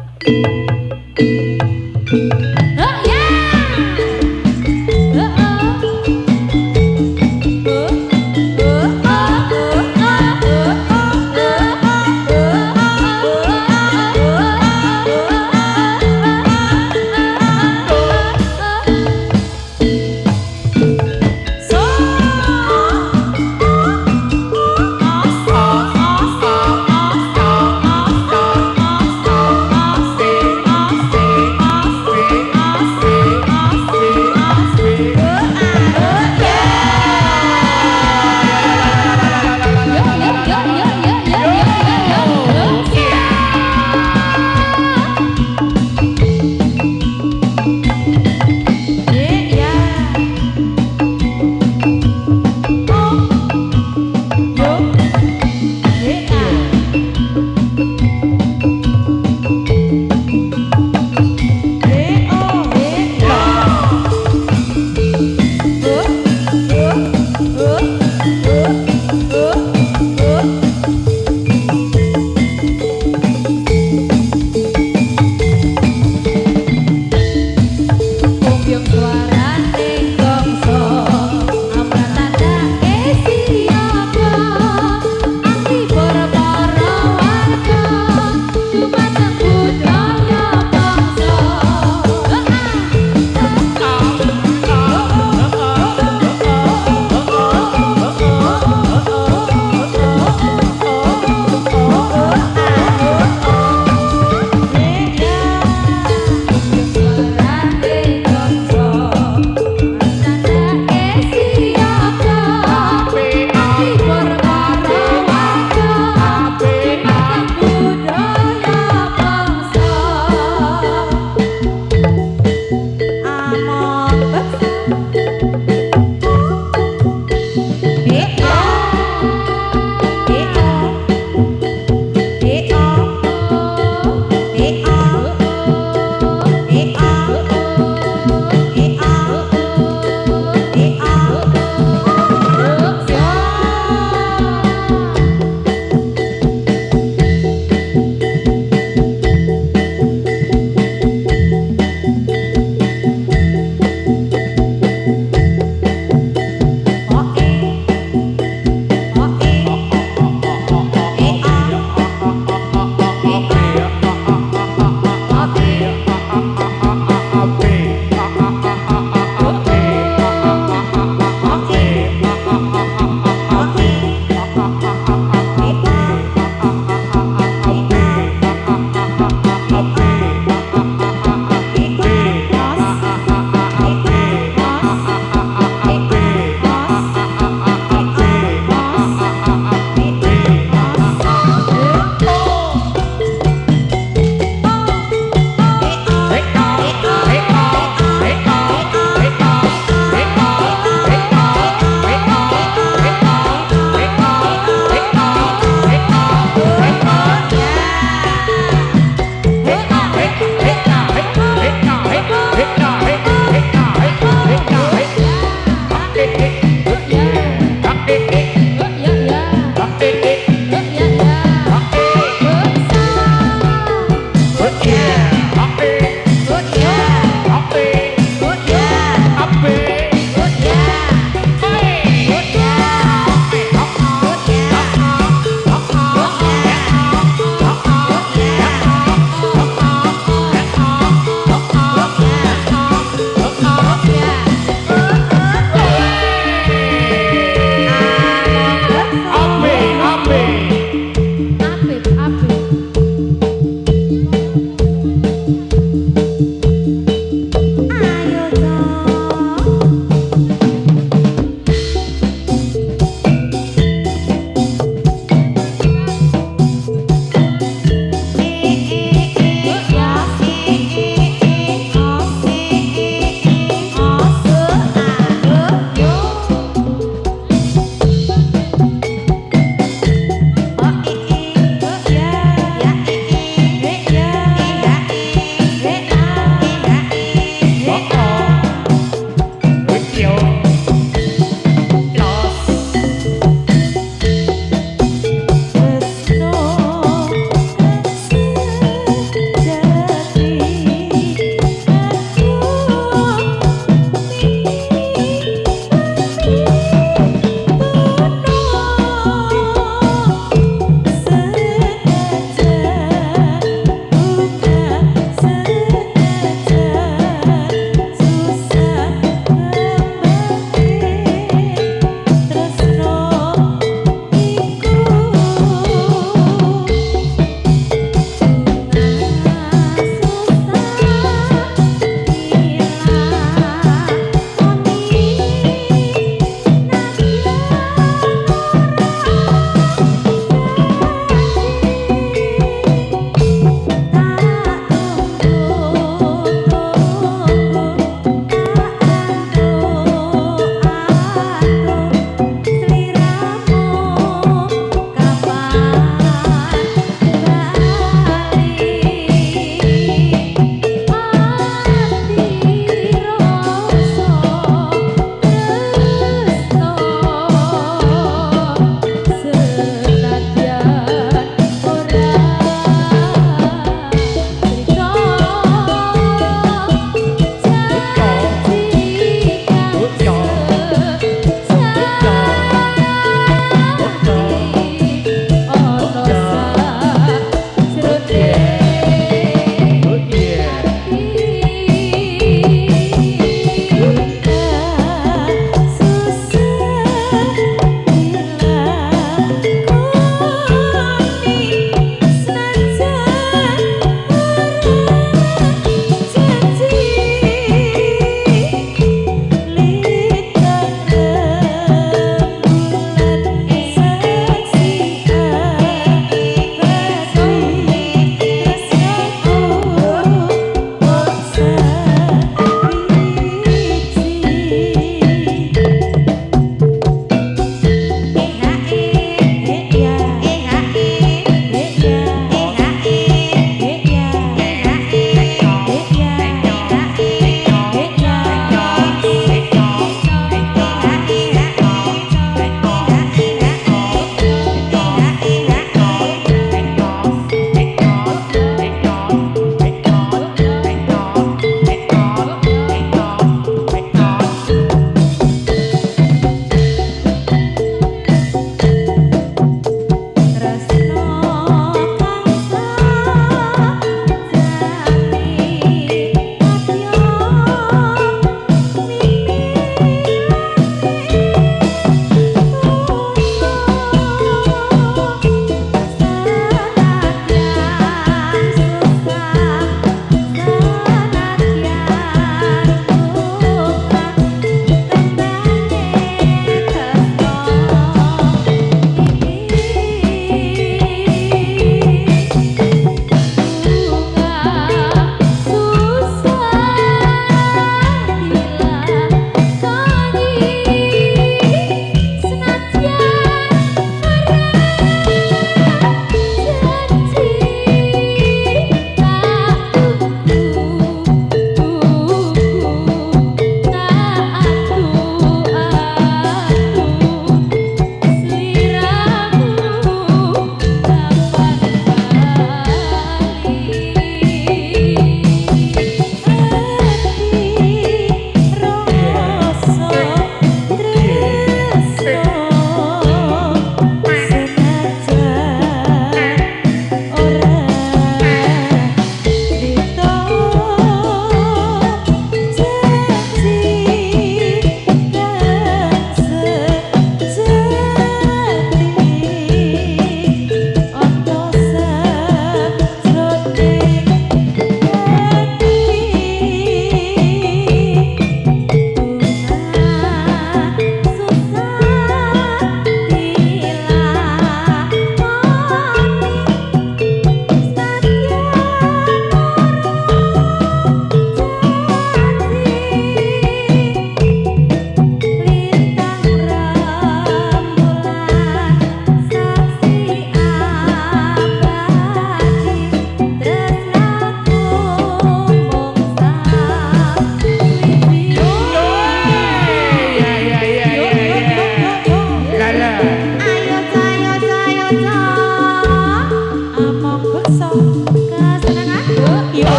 Oh yeah.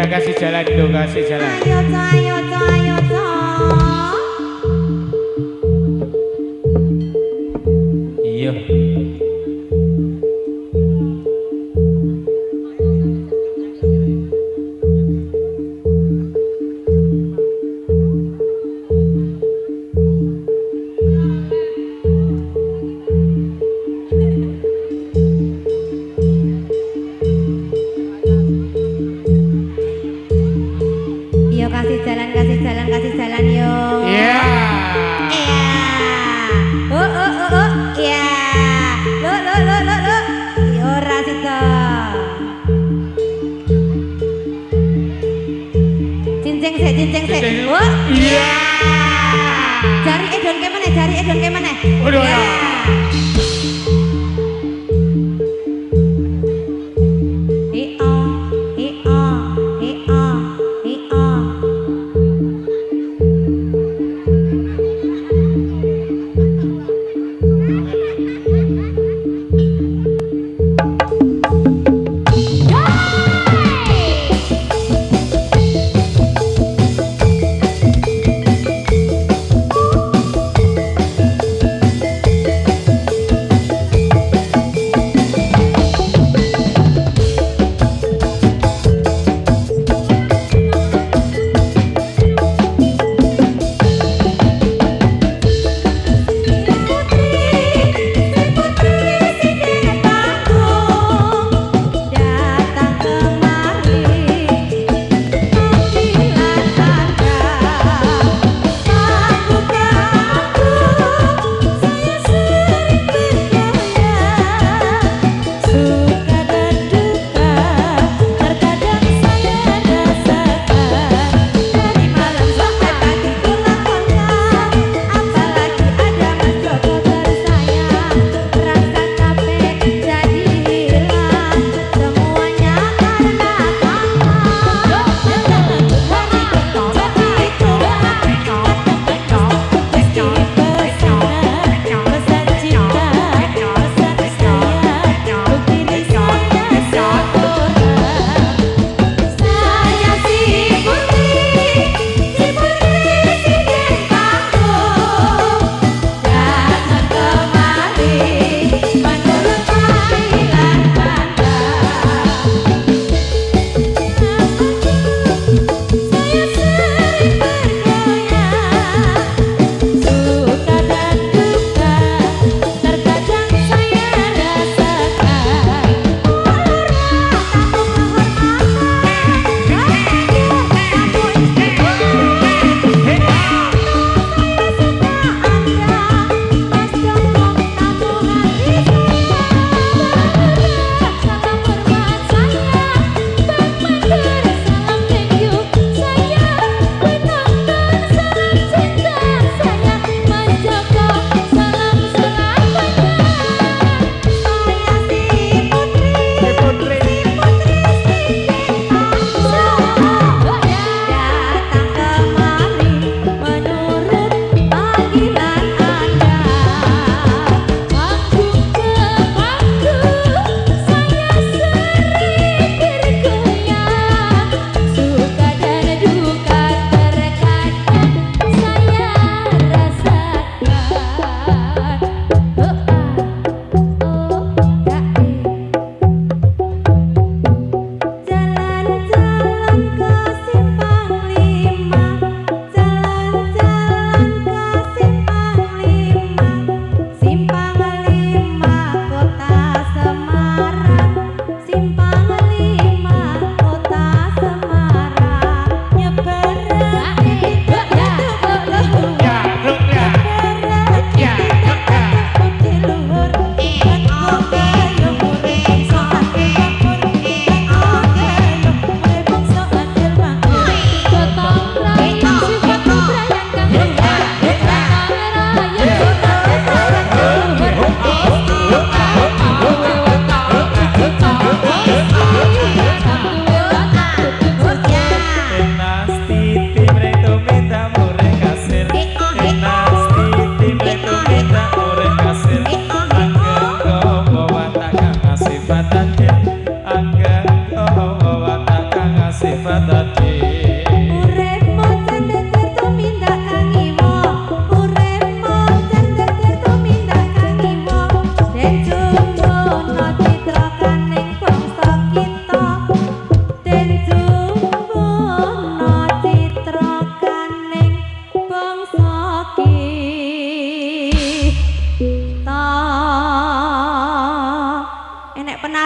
kasih jalan dong, kasih jalan. Ayo toh, ayo toh, ayo toh. Iya. Yo kasih jalan, kasih jalan, kasih jalan yo. Iya. Iya. Iya. Lo. Yo rasito. Cinceng se. Oh. Iya. Jari edon ke mana? Waduh, ya.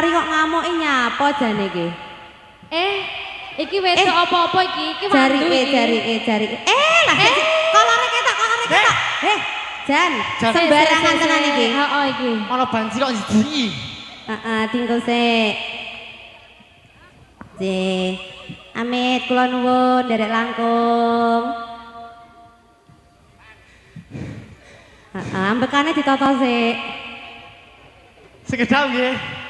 mari kok ngamuki nyapa jane iki. Iki wedok apa-apa iki? Iki wandu iki. Jari. Lah kolore ketok. Jan, sembarangan tenan iki. Heeh iki. Ana banci kok siji. Heeh, tinggal sik. Amit kula nuwun nderek langkung. Ambekane ditata sik. Sekedap nggih.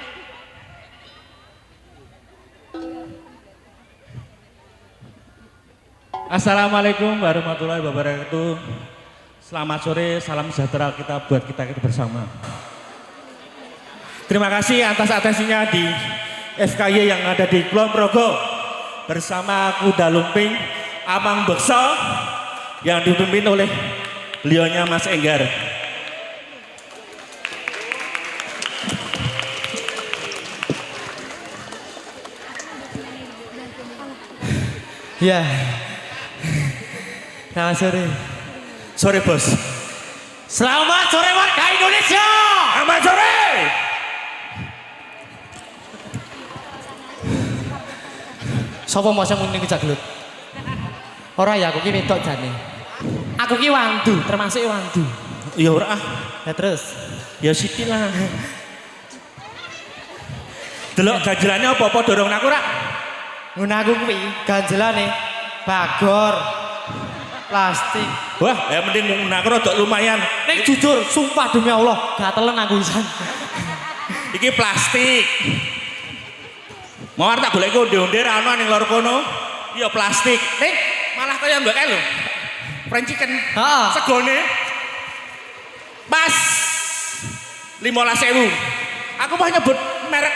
Assalamualaikum warahmatullahi wabarakatuh. Selamat sore, salam sejahtera kita buat kita bersama. Terima kasih atas atensinya di FKY yang ada di Kulon Progo bersama Kuda Lumping Amang Bekso yang dipimpin oleh beliaunya Mas Enggar. Ya. Selamat sore. Sore bos. Selamat sore warga Indonesia. Selamat sore. Sopo mau sing muni kejaglut? Ora ya aku ki wedok jane. Aku ki wandu, termasuk wandu. Ya ora ah. Ya terus. Ya siti lah. Delok ganjelannya apa-apa dorong aku rak. Ngono aku kuwi ganjelane bagor plastik. Wah, ya mending aku rada lumayan. Nek jujur, sumpah demi Allah, gatelen aku pisan. Iki plastik. Mawar tak golek onde-onde ra ono ning lor kono. Iya plastik. Ning malah kaya mbak lho. Fried chicken. Heeh. Segone. Pas 15.000. Aku mau nyebut merek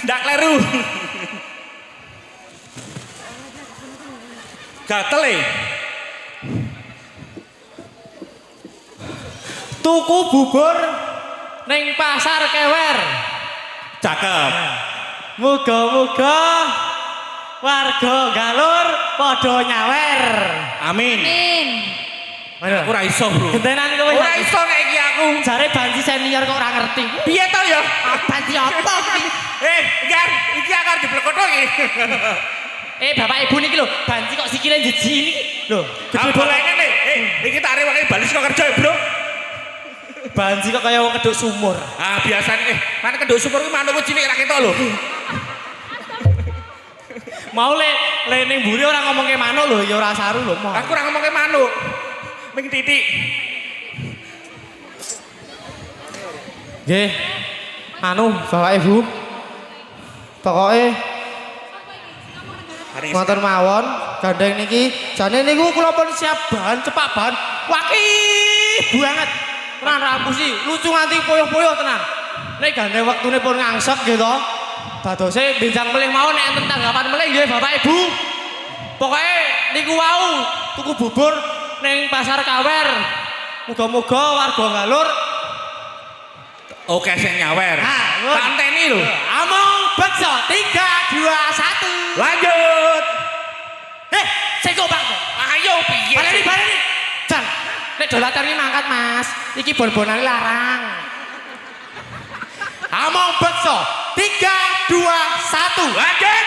ndak kleru. Gatel e. Tuku bubur ning pasar Kewer. Cakep. Muga-muga warga Galur padha nyawer. Amin. Aku ora iso, Bro. Gentenan kowe. Ora iso nek iki aku. Jare banci senior kok ora ngerti. Piye to ya? Banci apa iki? Enggak, iki akan diblekoto iki. Bapak Ibu niki lho, banci kok sikile jeji niki. Lho, Gede boleh ngene. Iki tak arep balik saka kerja, Bro. Banci kok kaya wong keduk sumur. Ah, biasane mana keduk sumur ki manukku cilik ra ketok lho. Mau le ning mburi ora ngomongke manuk lho, ya ora saru lho, mau. Aku ora ngomongke manuk. Ming titik. Nggih. Anu, Bapak Ibu. Pokoke motor mawon gandeng niki jane niku kula pun siap bahan cepak bahan wakih banget tenan rampusi lucu nganti poyo-poyo tenan nek gandeng wektune pun ngangsek nggih to dadose benjang melih mawon nek enten tanggapan melih nggih Bapak Ibu pokoke niku wau tuku bubur ning pasar Kawer muga-muga warga Galur oke sing nyawer. Tanteni lho. Among bekso 3 2 1 Lanjut. Sing kok Bang. Ayo piye? Baleni. Jan, nek dolatan iki mangkat Mas. Iki bon-bonane larang. Among bekso 3 2 1 Lanjut.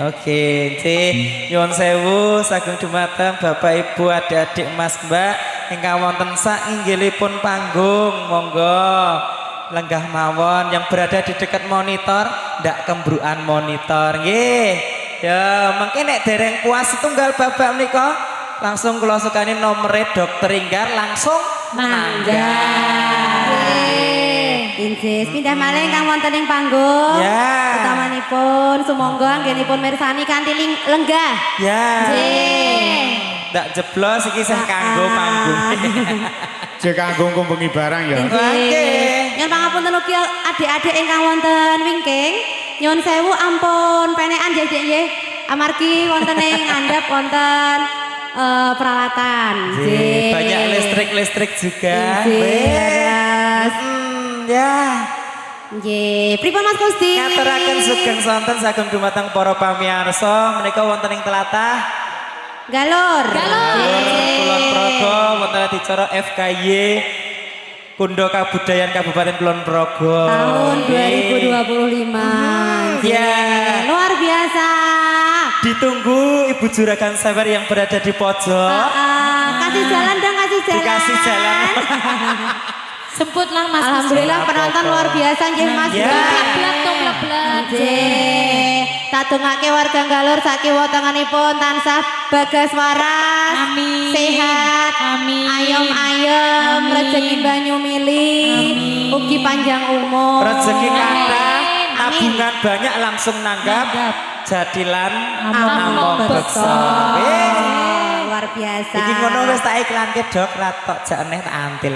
Oke, nyuwun sewu sagung dumateng Bapak Ibu adik-adik Mas Mbak ingkang wonten sak inggilipun panggung, monggo lenggah mawon yang berada di dekat monitor ndak kembruan monitor nggih. Ya, mungkin nek dereng puas tunggal babak menika langsung kula sukani nomere Dokter Inggar langsung mangga. Injis pindah malih kang wonten ing panggung. Ya. Utamanipun sumangga anggenipun mirsani kanthi lenggah. Ya. Nggih. Ndak jeblos iki sing kanggo panggung. Jek kanggo kumbengi barang ya. Nggih. Nyun wonten ugi adik-adik ingkang wonten wingking. Nyuwun sewu ampun penekan nggih Dik nggih. Amargi wonten ing ngandhap wonten peralatan. Nggih, banyak listrik-listrik juga. Yes. Ya. Nggih, pripun Mas Gusti? Ngaturaken sugeng sonten sagung dumateng para pamirsa menika wonten ing tlatah Galur. Kulon Progo wonten adicara FKY Kundo Kabudayan Kabupaten Kulon Progo. Tahun 2025. Ya. Luar biasa. Ditunggu Ibu Juragan Sabar yang berada di pojok. Kasih jalan dong, kasih jalan. Dikasih jalan. Semput lah Mas. Alhamdulillah penonton luar biasa nggih Mas. Ya. Blak dong blak. Nggih. Tatungake warga Galur sakiwa tanganipun tansah bagas waras. Amin. Sehat. Amin. Ayem-ayem, Amin. rezeki banyu mili, ugi panjang umur. Rezeki kathah, Amin. tabungan banyak langsung nanggap. Jadilan Among beksa. Luar biasa. Iki ngono wis tak iklanke Dok, ratok jak eneh tak antil.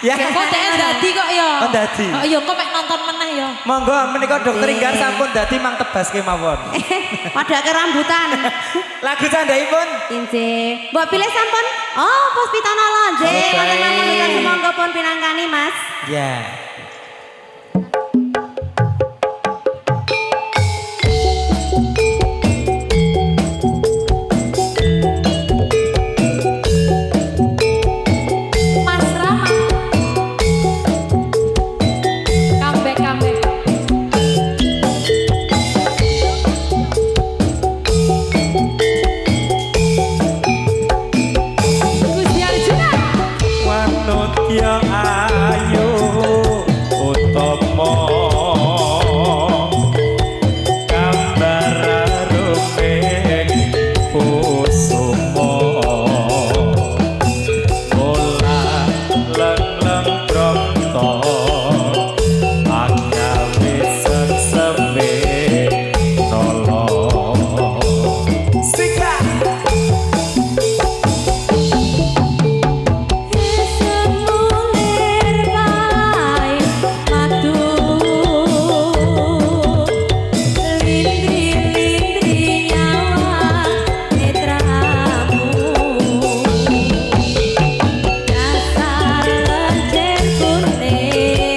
Ya. Kok dhek dadi kok ya? Oh, dadi. Oh iya kok mek nonton meneh ya. Monggo menika Dokter Inggar sampun dadi mang tebaske mawon. Padake rambutan. Lagu candhaipun Inje. Mbok pilih sampun. Oh, Puspitanala nggih. Oke. Wonten pamundutan semangga pun pinangkani, Mas. ya. Mas Rama. Comeback. Gusti Arjuna. Wanut ya ayu utama gambar rumeng kusuma ola leng-leng brata agawe sesewe nolo Semulir bae madu lindri-lindri nyawa netramu dasar lenjer kuning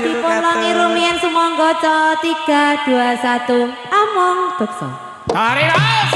Dipun longi rumiyin sumangga 3 2 1 among beksa. Tarik ras.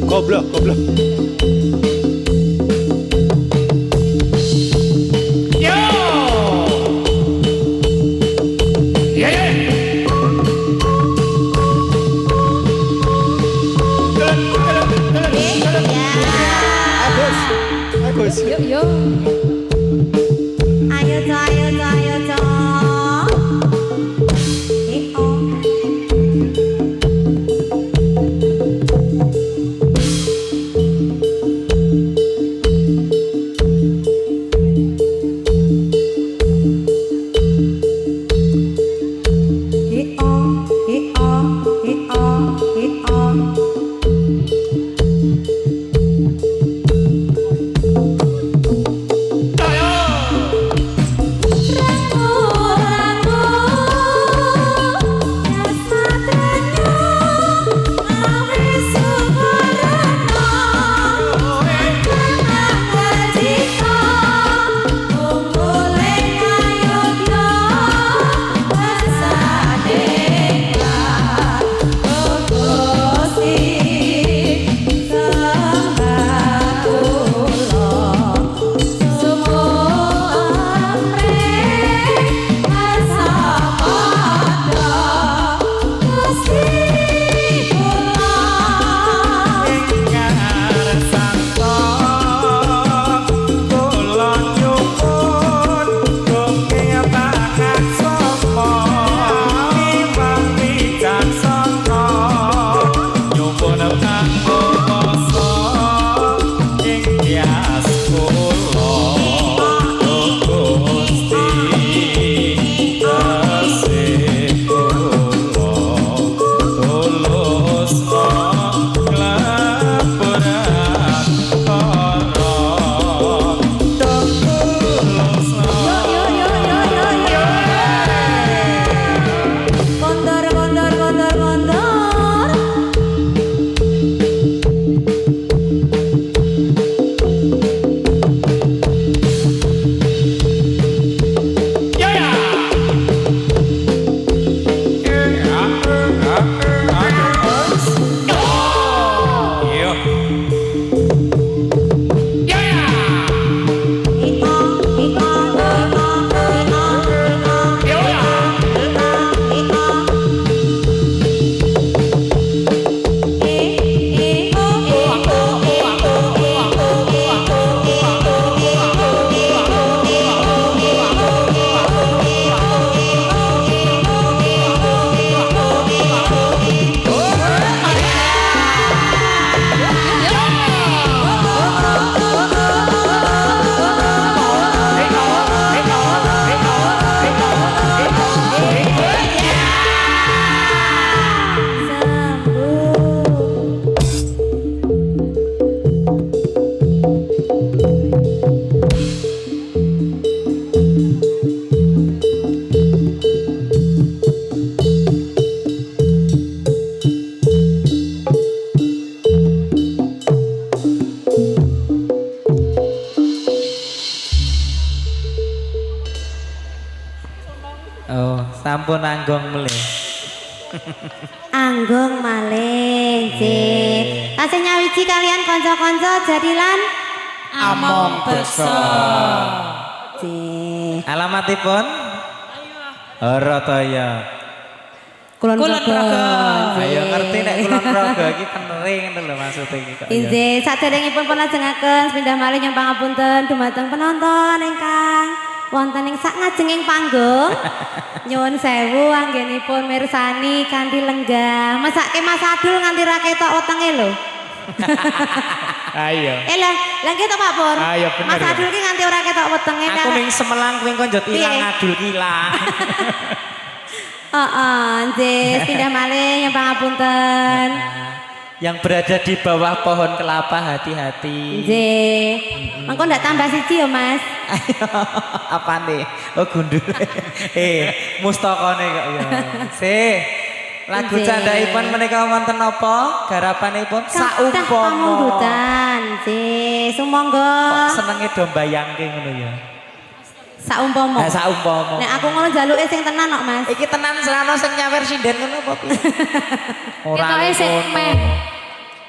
Goblok. Yo. Yeah. Agus. Yo. Ayo to, ayo to, ayo to. Ampun anggong melih. Anggung maling sih. Tasih nyawiji kalian konco-konco jadilan Among beksa. sih. Alamatipun? Orotaya. Kulon Progo. Ayo ngerti nek kulon progo iki penering ngono lho maksud iki kok. ya. Inggih, saderengipun pun lajengaken sepindah malih nyuwun pangapunten dumateng penonton ingkang wonten ing sak ngajenging panggung. Nyuwun sewu anggenipun mirsani kanthi lenggah. Mesake Mas Adul nganti ra ketok wetenge lho. Ayo. Lah ketok Pak Pur. Ayo, bener Mas ya. Adul ki nganti ora ketok wetenge. Aku ning Semelang kuwi kok njot ilang Piye? ngadul kilang. Nggih, pindah malih nyuwun pangapunten. Yang berada di bawah pohon kelapa hati-hati. Nggih. Mengko ndak tambah siji ya, Mas. Ayo, apa nih? Oh gundul. Mustakane kok ya. Lagu Nggih. candhaipun menika wonten napa? Garapanipun saumpama. Pamunggutan. Nggih, sumangga. Senenge do mbayangke ngono ya. Saumpama. Nah, saumpama. Nek aku ngono jaluke sing tenan kok, Mas. Iki tenan serano sing nyawer sinden ngono apa piye? Ketoke sik ngono. meh.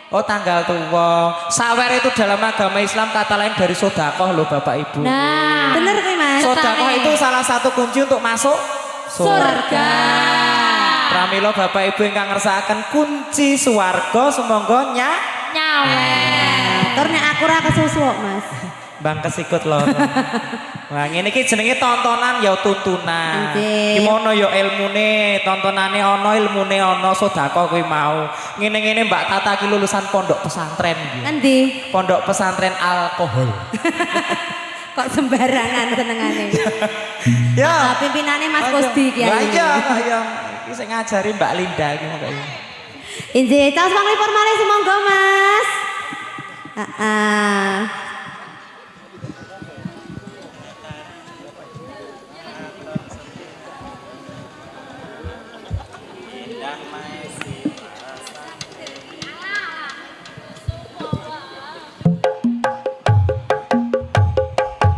Oh tanggal tua. Sawer itu dalam agama Islam kata lain dari sodakoh loh Bapak Ibu. Nah, Bener kuwi, Mas. Sodakoh itu salah satu kunci untuk masuk surga. Pramila Bapak Ibu ingkang ngersakaken kunci swarga sumangga Nyawer. Tur nek aku ora kesusu kok, Mas. Bang kesikut lho. Wah ngene iki jenenge tontonan ya tuntunan. Nggih. Gimana ya ilmune, tontonane ana, ilmune ana, sedekah kuwi mau. Ngene-ngene Mbak Tata ki lulusan pondok pesantren iki. Endi? Pondok pesantren alkohol. Kok sembarangan senengane. Ya. Pimpinane Mas Kusdi ki. Lah iya, ya. Iki sing ngajari Mbak Linda iki kok. Inggih, caos panglipur malih sumangga, Mas. Heeh.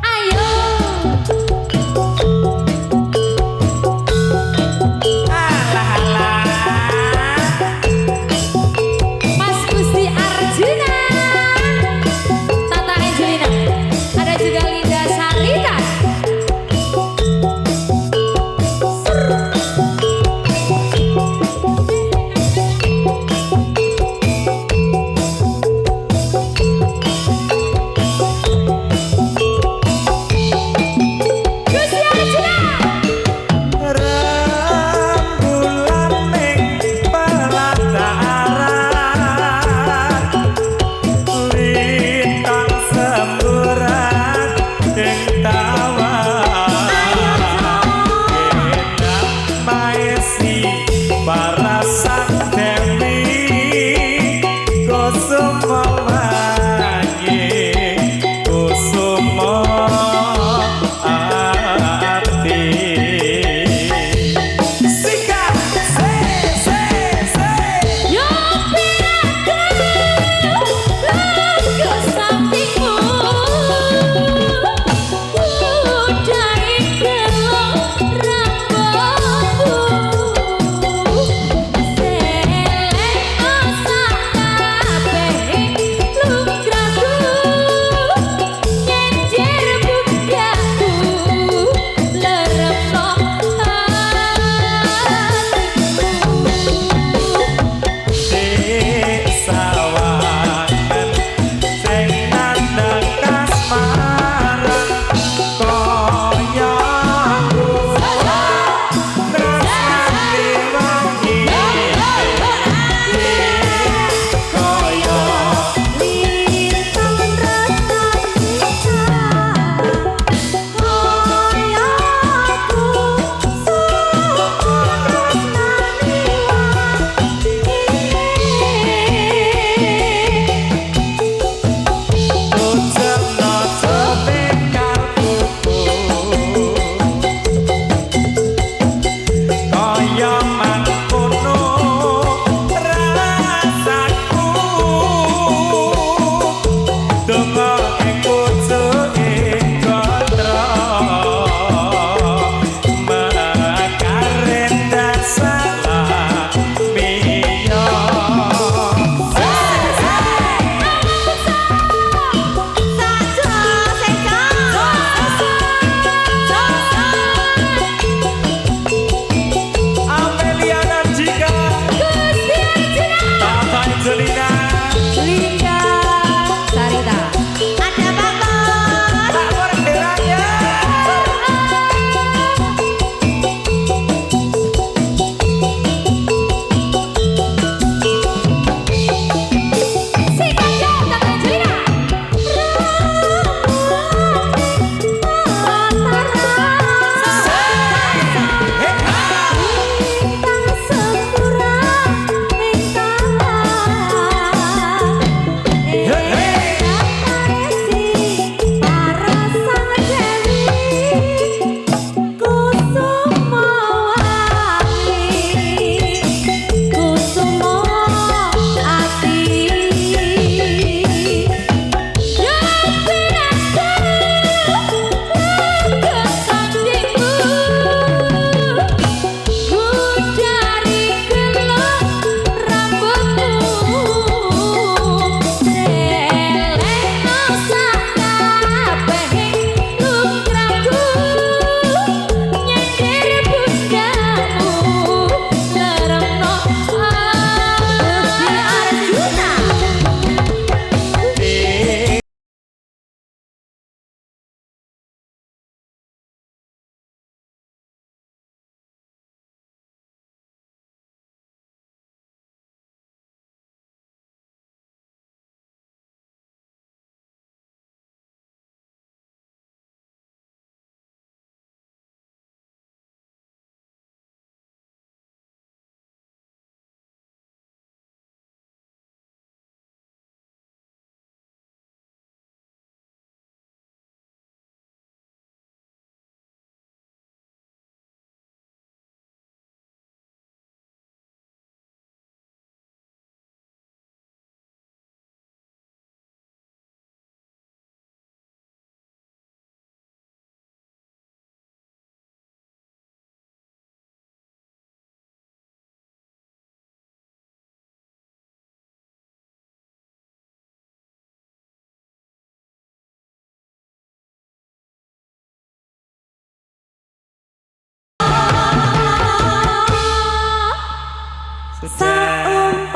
Ayo. Mas Gusti Arjuna. Tata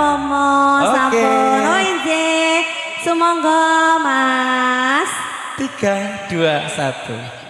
umpama Oke. sampun oh inggih sumangga Mas 3, 2, 1.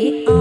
Iya.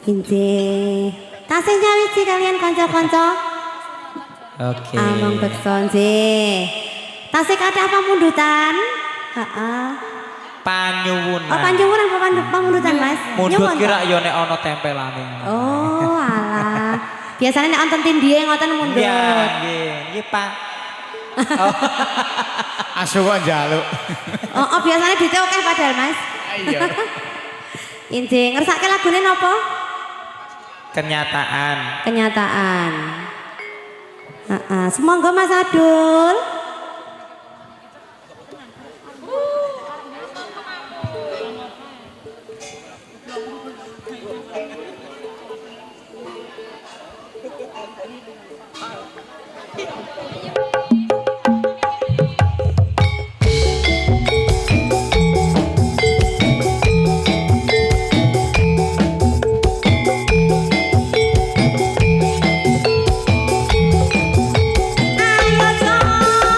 Injih. Tasih nyawiji kalian kanca-kanca. Oke. Among beksa nggih. Tasih kathah pamundutan. Heeh. Panyuwunan. Oh, panjungunan pamundutan, Mas. Mundut Nyuwun, kira Pak. ya nek ana tempelane. Oh, alah. Biasanya nek wonten tindhihe ngoten mundut. Iya, nggih. Nggih, Pak. Asu kok njaluk. Oh, biasanya dicokeh padahal, Mas. Iya. Injih, ngersake lagune napa? Kenyataan. Kenyataan. Heeh, semonggo Mas Adul. Ayo dong.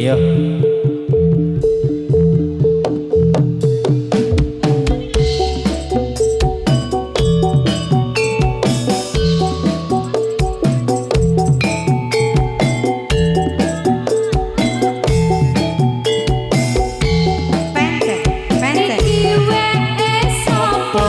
Iya. Pendek, pendek. Iki wes opo?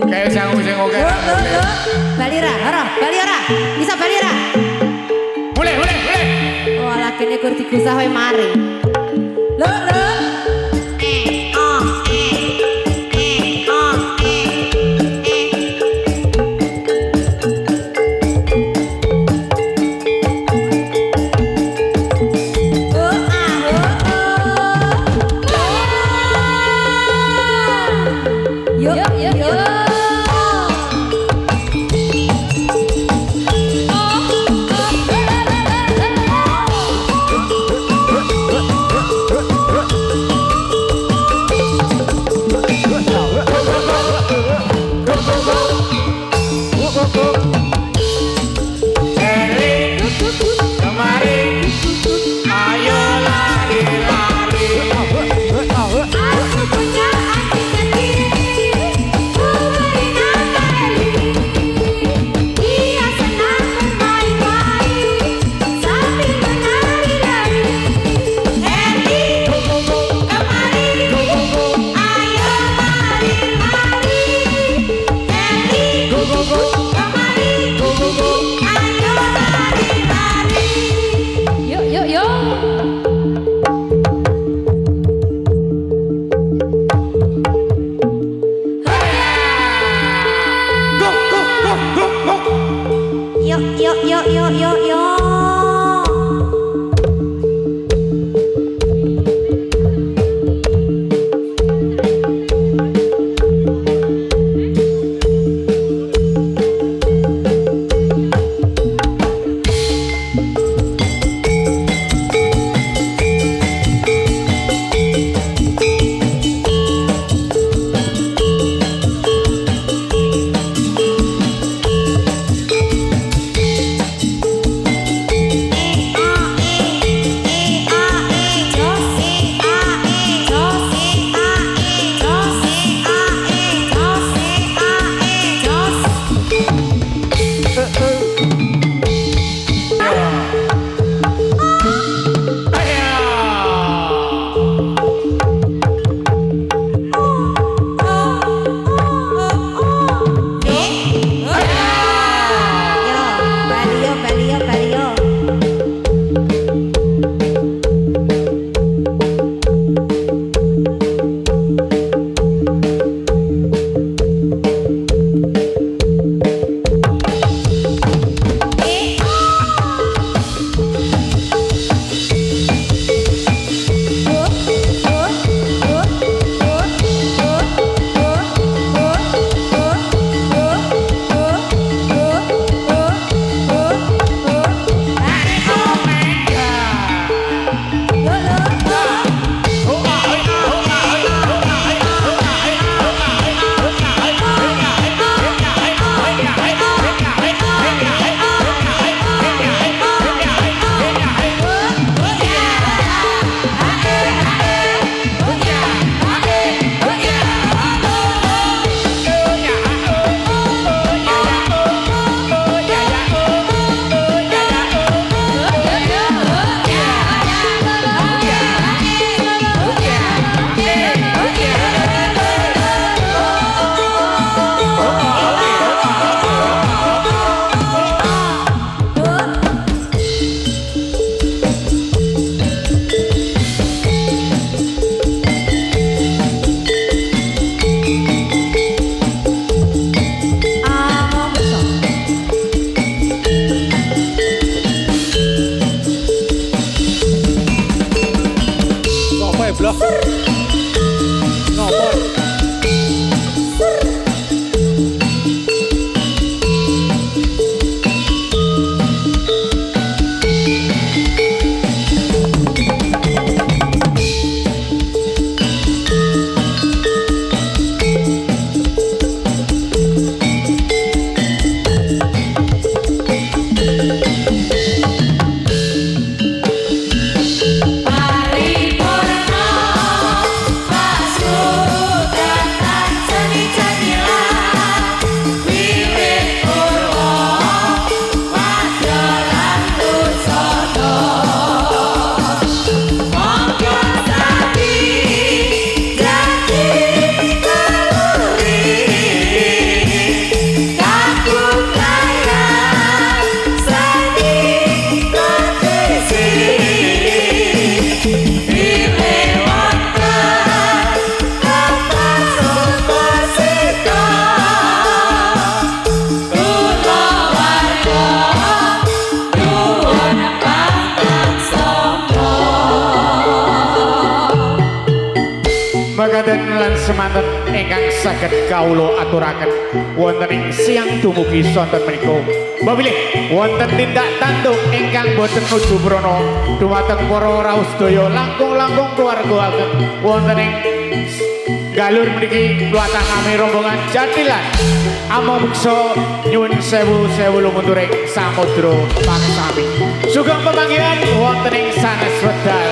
Kayak sang sing oke. Bali ora? Bisa bali ora? Boleh. Oh, lagi ini kur digusah wae mari. Lo. lan semanten ingkang saged kawula aturaken wonten ing siang dumugi sonten menika. Mapilih wonten tindak tanduk ingkang boten nuju prana dumateng para raos daya langkung-langkung keluarga ageng wonten ing galur mriki luwatah kami rombongan Jatilan among beksa nyuwun sewu lumunturing samudra paksami. Sugeng pemanggihan wonten ing sanes wedal